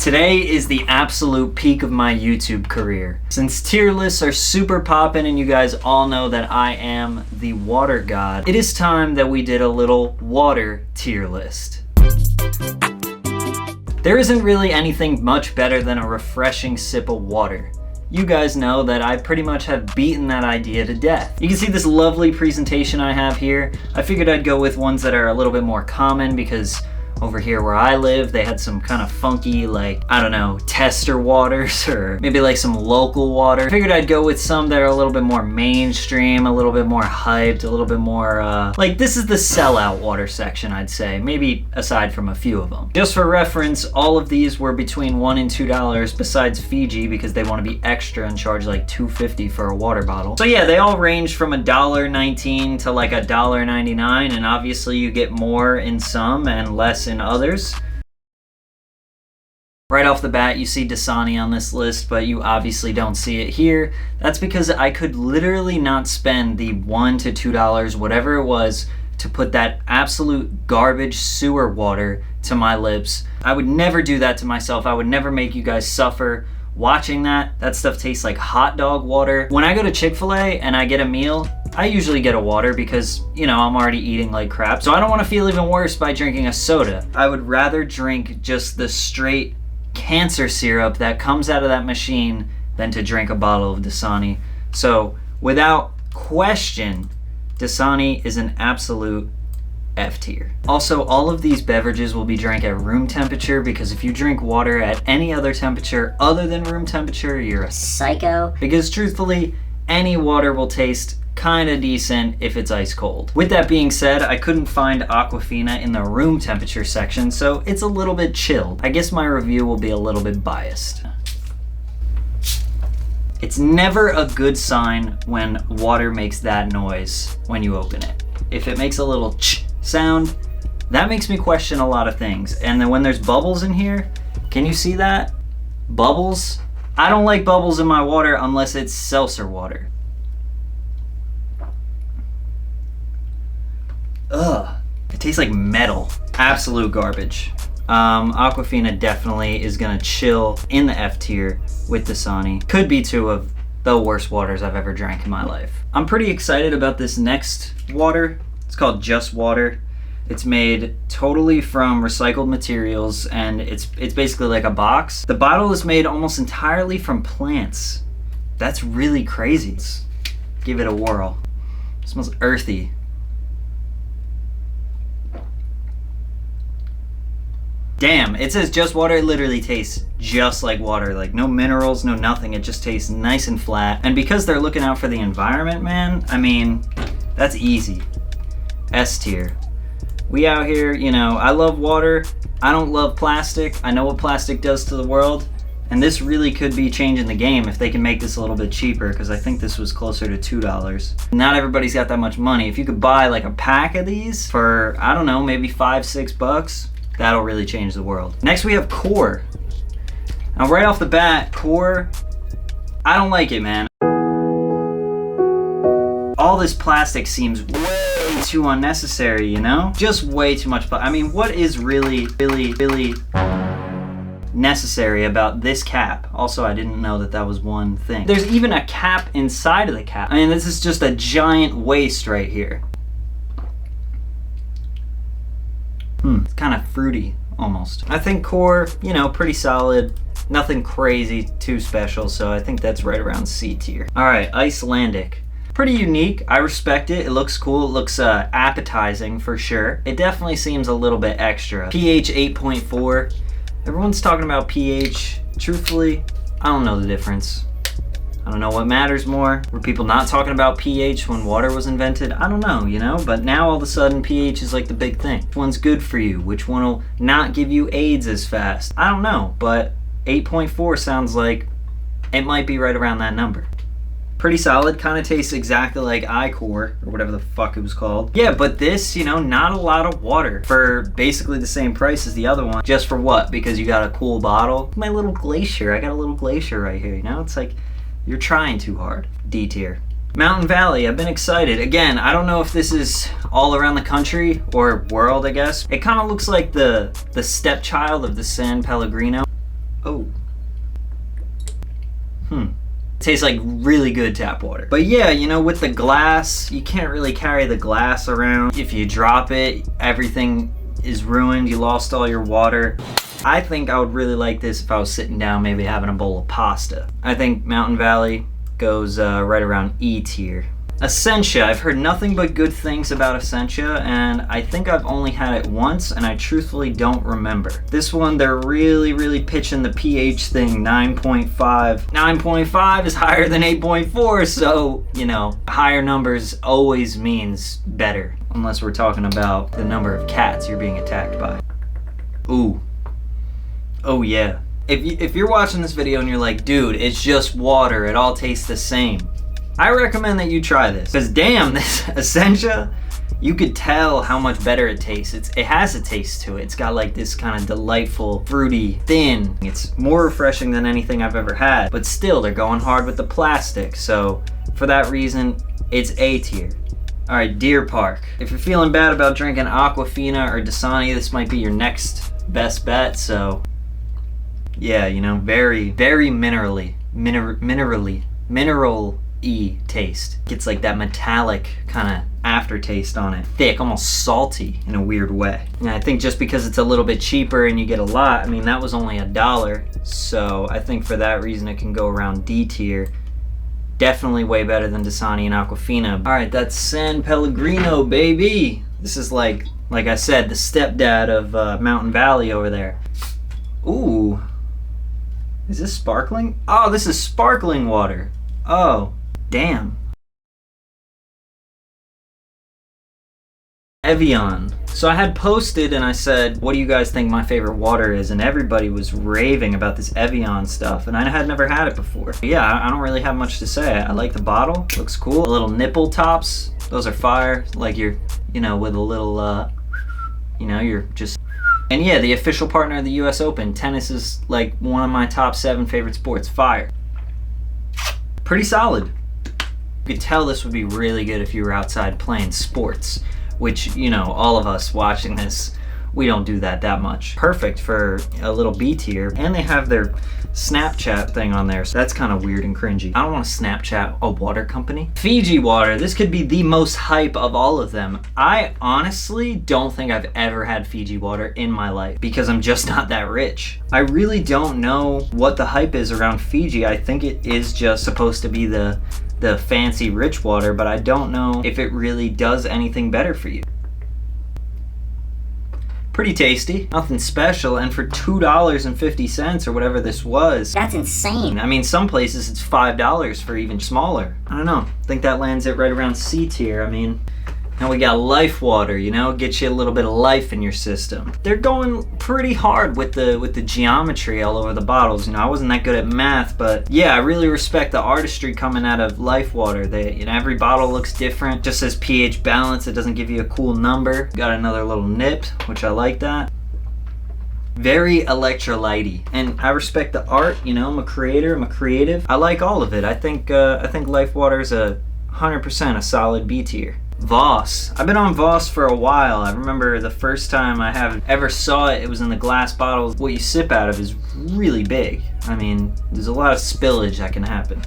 Today is the absolute peak of my YouTube career. Since tier lists are super poppin' and you guys all know that I am the water god, it is time that we did a little water tier list. There isn't really anything much better than a refreshing sip of water. You guys know that I pretty much have beaten that idea to death. You can see this lovely presentation I have here. I figured I'd go with ones that are a little bit more common because over here where I live, they had some kind of funky, like, I don't know, tester waters or maybe like some local water. I figured I'd go with some that are a little bit more mainstream, a little bit more hyped, a little bit more, like this is the sellout water section, I'd say, maybe aside from a few of them. Just for reference, all of these were between $1 and $2 besides Fiji because they want to be extra and charge like $2.50 for a water bottle. So yeah, they all range from $1.19 to like $1.99, and obviously you get more in some and less in others. Right off the bat, you see Dasani on this list, but you obviously don't see it here. That's because I could literally not spend the $1 to $2, whatever it was, to put that absolute garbage sewer water to my lips. I would never do that to myself. I would never make you guys suffer watching that. That stuff tastes like hot dog water. When I go to Chick-fil-A and I get a meal, I usually get a water because, you know, I'm already eating like crap. So I don't want to feel even worse by drinking a soda. I would rather drink just the straight cancer syrup that comes out of that machine than to drink a bottle of Dasani. So without question, Dasani is an absolute F tier. Also, all of these beverages will be drank at room temperature because if you drink water at any other temperature other than room temperature, you're a psycho. Because truthfully, any water will taste kinda decent if it's ice cold. With that being said, I couldn't find Aquafina in the room temperature section, so it's a little bit chilled. I guess my review will be a little bit biased. It's never a good sign when water makes that noise when you open it. If it makes a little ch sound, that makes me question a lot of things. And then when there's bubbles in here, can you see that? Bubbles? I don't like bubbles in my water unless it's seltzer water. Ugh, it tastes like metal. Absolute garbage. Aquafina definitely is gonna chill in the F tier with Dasani. Could be two of the worst waters I've ever drank in my life. I'm pretty excited about this next water. It's called Just Water. It's made totally from recycled materials and it's basically like a box. The bottle is made almost entirely from plants. That's really crazy. Let's give it a whirl. It smells earthy. Damn, it says Just Water. It literally tastes just like water. Like no minerals, no nothing. It just tastes nice and flat. And because they're looking out for the environment, man, I mean, that's easy. S tier. We out here, you know, I love water. I don't love plastic. I know what plastic does to the world. And this really could be changing the game if they can make this a little bit cheaper, because I think this was closer to $2. Not everybody's got that much money. If you could buy like a pack of these for, I don't know, maybe $5-6, that'll really change the world. Next we have Core. Now right off the bat, Core, I don't like it, man. All this plastic seems way too unnecessary, you know? Just way too much. I mean, what is really necessary about this cap? Also, I didn't know that that was one thing. There's even a cap inside of the cap. I mean, this is just a giant waste right here. It's kind of fruity, almost. I think Core, you know, pretty solid. Nothing crazy, too special, so I think that's right around C tier. All right, Icelandic. Pretty unique. I respect it. It looks cool. It looks appetizing for sure. It definitely seems a little bit extra. pH 8.4. Everyone's talking about pH. Truthfully, I don't know the difference. I don't know what matters more. Were people not talking about pH when water was invented? I don't know, you know? But now all of a sudden pH is like the big thing. Which one's good for you? Which one will not give you AIDS as fast? I don't know, but 8.4 sounds like it might be right around that number. Pretty solid, kind of tastes exactly like iCore, or whatever the fuck it was called. Yeah, but this, you know, not a lot of water for basically the same price as the other one. Just for what? Because you got a cool bottle? My little glacier, I got a little glacier right here, you know? It's like, you're trying too hard. D tier. Mountain Valley, I've been excited. Again, I don't know if this is all around the country or world, I guess. It kind of looks like the stepchild of the San Pellegrino. Oh. Tastes like really good tap water. But yeah, you know, with the glass, you can't really carry the glass around. If you drop it, everything is ruined. You lost all your water. I think I would really like this if I was sitting down, maybe having a bowl of pasta. I think Mountain Valley goes right around E tier. Essentia, I've heard nothing but good things about Essentia, and I think I've only had it once, and I truthfully don't remember. This one, they're really pitching the pH thing, 9.5. 9.5 is higher than 8.4, so, you know, higher numbers always means better, unless we're talking about the number of cats you're being attacked by. Ooh. Oh yeah. If you're watching this video and you're like, dude, it's just water, it all tastes the same, I recommend that you try this. Because damn, this Essentia, you could tell how much better it tastes. It has a taste to it. It's got like this kind of delightful, fruity, thin. It's more refreshing than anything I've ever had. But still, they're going hard with the plastic. So for that reason, it's A tier. All right, Deer Park. If you're feeling bad about drinking Aquafina or Dasani, this might be your next best bet. So yeah, you know, very mineral taste. Gets like that metallic kind of aftertaste on it. Thick, almost salty in a weird way. And I think just because it's a little bit cheaper and you get a lot, I mean, that was only $1. So I think for that reason it can go around D tier. Definitely way better than Dasani and Aquafina. All right, that's San Pellegrino, baby. This is like I said, the stepdad of Mountain Valley over there. Ooh. Is this sparkling? Oh, this is sparkling water. Oh, damn. Evian. So I had posted and I said, what do you guys think my favorite water is? And everybody was raving about this Evian stuff, and I had never had it before. But yeah, I don't really have much to say. I like the bottle, looks cool. The little nipple tops, those are fire. Like you're, you know, with a little, you know, you're just... And yeah, the official partner of the US Open. Tennis is like one of my top 7 favorite sports. Fire. Pretty solid. You could tell this would be really good if you were outside playing sports, which, you know, all of us watching this, we don't do that much. Perfect for a little B tier. And they have their Snapchat thing on there, so that's kind of weird and cringy. I don't want to Snapchat a water company. Fiji Water, this could be the most hype of all of them. I honestly don't think I've ever had Fiji Water in my life because I'm just not that rich. I really don't know what the hype is around Fiji. I think it is just supposed to be the fancy rich water, but I don't know if it really does anything better for you. Pretty tasty, nothing special, and for $2.50 or whatever this was, that's insane. I mean, some places it's $5 for even smaller. I don't know, I think that lands it right around C tier. I mean, now we got Life Water, you know, get you a little bit of life in your system. They're going pretty hard with the geometry all over the bottles. You know, I wasn't that good at math, but yeah, I really respect the artistry coming out of Life Water. You know, every bottle looks different. Just says pH balance. It doesn't give you a cool number. Got another little nip, which I like that. Very electrolyte-y, and I respect the art. You know, I'm a creator. I'm a creative. I like all of it. I think Life Water is 100% a solid B tier. Voss. I've been on Voss for a while. I remember the first time I ever saw it, it was in the glass bottles. What you sip out of is really big. I mean, there's a lot of spillage that can happen.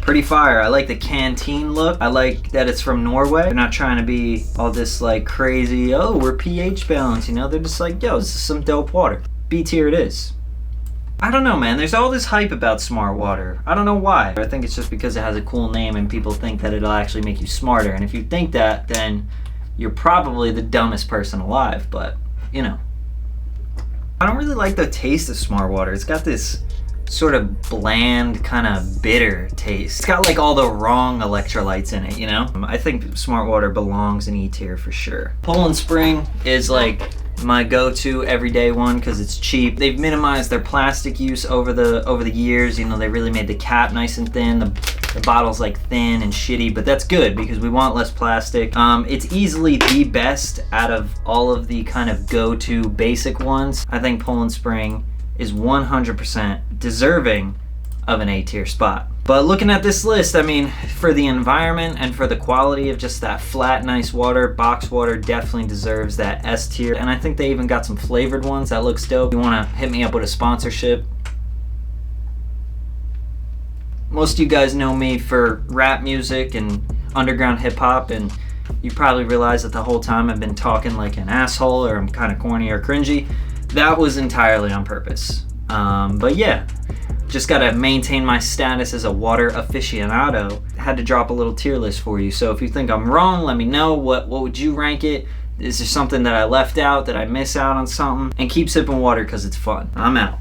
Pretty fire. I like the canteen look. I like that it's from Norway. They're not trying to be all this like crazy, oh, we're pH balanced, you know? They're just like, yo, this is some dope water. B tier it is. I don't know, man. There's all this hype about smart water. I don't know why. I think it's just because it has a cool name and people think that it'll actually make you smarter. And if you think that, then you're probably the dumbest person alive. But, you know. I don't really like the taste of smart water. It's got this sort of bland, kind of bitter taste. It's got like all the wrong electrolytes in it, you know? I think smart water belongs in E tier for sure. Poland Spring is like my go-to everyday one because it's cheap. They've minimized their plastic use over the years. You know, they really made the cap nice and thin. The bottle's like thin and shitty, but that's good because we want less plastic. It's easily the best out of all of the kind of go-to basic ones. I think Poland Spring is 100% deserving of an A tier spot. But looking at this list, I mean, for the environment and for the quality of just that flat, nice water, box water definitely deserves that S tier. And I think they even got some flavored ones that looks dope. If you want to hit me up with a sponsorship. Most of you guys know me for rap music and underground hip hop, and you probably realize that the whole time I've been talking like an asshole or I'm kind of corny or cringy. That was entirely on purpose. But yeah, just gotta maintain my status as a water aficionado. Had to drop a little tier list for you. So if you think I'm wrong, let me know. What would you rank it? Is there something that I left out? Did I miss out on something? And keep sipping water because it's fun. I'm out.